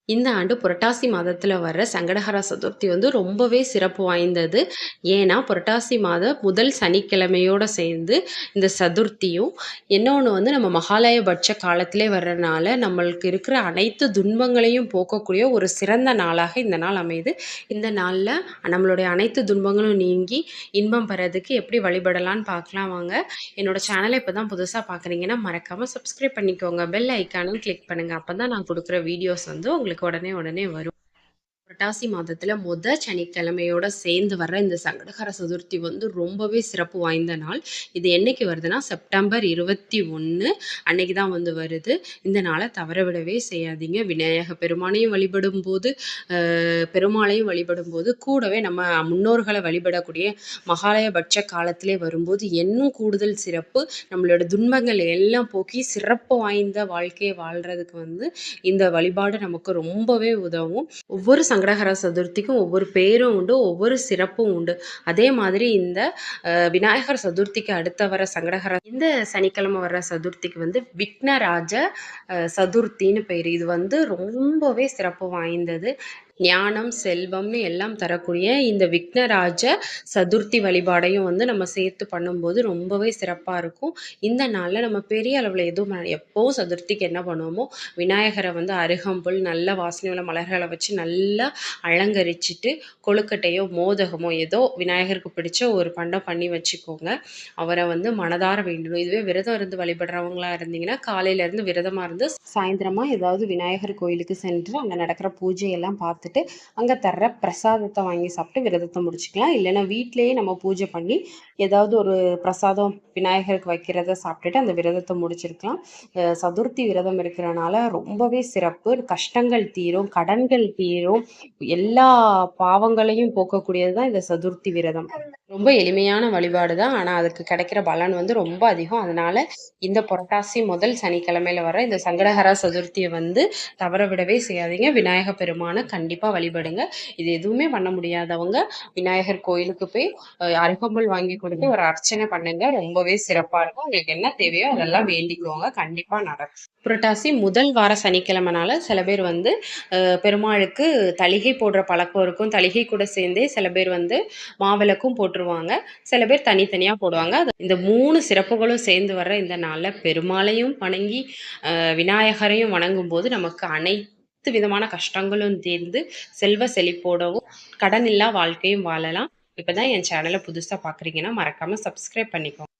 இந்த ஆண்டு புரட்டாசி மாதத்துல வர்ற சங்கடஹர சதுர்த்தி வந்து ரொம்பவே சிறப்பு வாய்ந்தது. ஏன்னா, புரட்டாசி மாத முதல் சனிக்கிழமையோட சேர்ந்து இந்த சதுர்த்தியும், இன்னொன்னு வந்து நம்ம மகாலயபட்ச காலத்திலே வர்றனால, நம்மளுக்கு இருக்கிற அனைத்து துன்பங்களையும் போக்கக்கூடிய ஒரு சிறந்த நாளாக இந்த நாள் அமையுது. இந்த நாள்ல நம்மளுடைய அனைத்து துன்பங்களும் நீங்கி, இன்பம் பெறதுக்கு எப்படி வழிபடலான்னு பார்க்கலாம் வாங்க. என்னோட சேனலை இப்ப தான் புதுசா பார்க்குறீங்கன்னா, மறக்காம சப்ஸ்கிரைப் பண்ணிக்கோங்க. பெல் ஐகானும் கிளிக் பண்ணுங்க. அப்பதான் நான் குடுக்குற வீடியோஸ் வந்து உங்களுக்கு உடனே உடனே வரும். புரட்டாசி மாதத்துல சனிக்கிழமையோட சேர்ந்து வர்ற இந்த சங்கடகர சதுர்த்தி வந்து ரொம்பவே சிறப்பு வாய்ந்த நாள். இது என்னைக்கு வருதுன்னா, செப்டம்பர் 21 அன்னைக்கு தான் வந்து வருது. இந்த நாளை தவற விடவே செய்யாதீங்க. விநாயக பெருமானையும் வழிபடும்போது, பெருமாளையும் வழிபடும்போது, கூடவே நம்ம முன்னோர்களை வழிபடக்கூடிய மகாலயபட்ச காலத்திலே வரும்போது இன்னும் கூடுதல் சிறப்பு. நம்மளோட துன்பங்கள் எல்லாம் போக்கி சிறப்பு வாய்ந்த வாழ்க்கையை வாழ்றதுக்கு வந்து இந்த வழிபாடு நமக்கு ரொம்பவே உதவும். ஒவ்வொரு சங்கடஹர சதுர்த்திக்கும் ஒவ்வொரு பேரும் உண்டு, ஒவ்வொரு சிறப்பும் உண்டு. அதே மாதிரி இந்த விநாயகர் சதுர்த்திக்கு அடுத்த வர இந்த சனிக்கிழமை வர்ற சதுர்த்திக்கு வந்து விக்னராஜ சதுர்த்தின்னு பேர். இது வந்து ரொம்பவே சிறப்பு வாய்ந்தது. ஞானம், செல்வம்னு எல்லாம் தரக்கூடிய இந்த விக்னராஜ சதுர்த்தி வழிபாடையும் வந்து நம்ம சேர்த்து பண்ணும்போது ரொம்பவே சிறப்பாக இருக்கும். இந்த நாளில் நம்ம பெரிய அளவில் எதுவும் எப்போவும் சதுர்த்திக்கு என்ன பண்ணுவோமோ, விநாயகரை வந்து அருகம்புல் நல்ல வாசனை உள்ள மலர்களை வச்சு நல்லா அலங்கரிச்சிட்டு, கொழுக்கட்டையோ மோதகமோ ஏதோ விநாயகருக்கு பிடிச்ச ஒரு பண்டம் பண்ணி வச்சுக்கோங்க. அவரை வந்து மனதார வேண்டணும். இதுவே விரதம் இருந்து வழிபடுறவங்களா இருந்தீங்கன்னா, காலையிலேருந்து விரதமாக இருந்து சாயந்தரமாக ஏதாவது விநாயகர் கோயிலுக்கு சென்று அங்கே நடக்கிற பூஜையெல்லாம் பார்த்துட்டு அங்கே தர்ற பிரசாதத்தை வாங்கி சாப்பிட்டு விரதத்தை முடிச்சுக்கலாம். இல்லைன்னா வீட்டிலேயே நம்ம பூஜை பண்ணி ஏதாவது ஒரு பிரசாதம் விநாயகருக்கு வைக்கிறத சாப்பிட்டுட்டு அந்த விரதத்தை முடிச்சிருக்கலாம். சதுர்த்தி விரதம் இருக்கிறனால ரொம்பவே சிறப்பு. கஷ்டங்கள் தீரும், கடன்கள் தீரும், எல்லா பாவங்களையும் போக்கக்கூடியது தான் இந்த சதுர்த்தி விரதம். ரொம்ப எளிமையான வழிபாடு தான். ஆனா அதுக்கு கிடைக்கிற பலன் வந்து ரொம்ப அதிகம். அதனால இந்த புரட்டாசி முதல் சனிக்கிழமையில வர இந்த சங்கடஹர சதுர்த்தியை வந்து தவற விடவே செய்யாதீங்க. விநாயகர் பெருமான கண்டிப்பா வழிபடுங்க. இது எதுவுமே பண்ண முடியாதவங்க விநாயகர் கோயிலுக்கு போய் அருகம்புல் வாங்கி கொடுத்து ஒரு அர்ச்சனை பண்ணுங்க. ரொம்பவே சிறப்பா இருக்கும். உங்களுக்கு என்ன தேவையோ அதெல்லாம் வேண்டிக்குவாங்க. கண்டிப்பா நடக்கும். புரட்டாசி முதல் வார சனிக்கிழமைனால சில பேர் வந்து பெருமாளுக்கு தளிகை போடுற பழக்கம் இருக்கும். தளிகை கூட சேர்ந்தே சில பேர் வந்து மாவிளக்கும் போட்டுருவாங்க. சில பேர் தனித்தனியாக போடுவாங்க. இந்த 3 சிறப்புகளும் சேர்ந்து வர்ற இந்த நாளில் பெருமாளையும் வணங்கி விநாயகரையும் வணங்கும்போது நமக்கு அனைத்து விதமான கஷ்டங்களும் தீர்ந்து செல்வ செழிப்போடவும் கடன் இல்லா வாழ்க்கையும் வாழலாம். இப்பதான் என் சேனலை புதுசாக பார்க்குறீங்கன்னா மறக்காம சப்ஸ்கிரைப் பண்ணிக்கோங்க.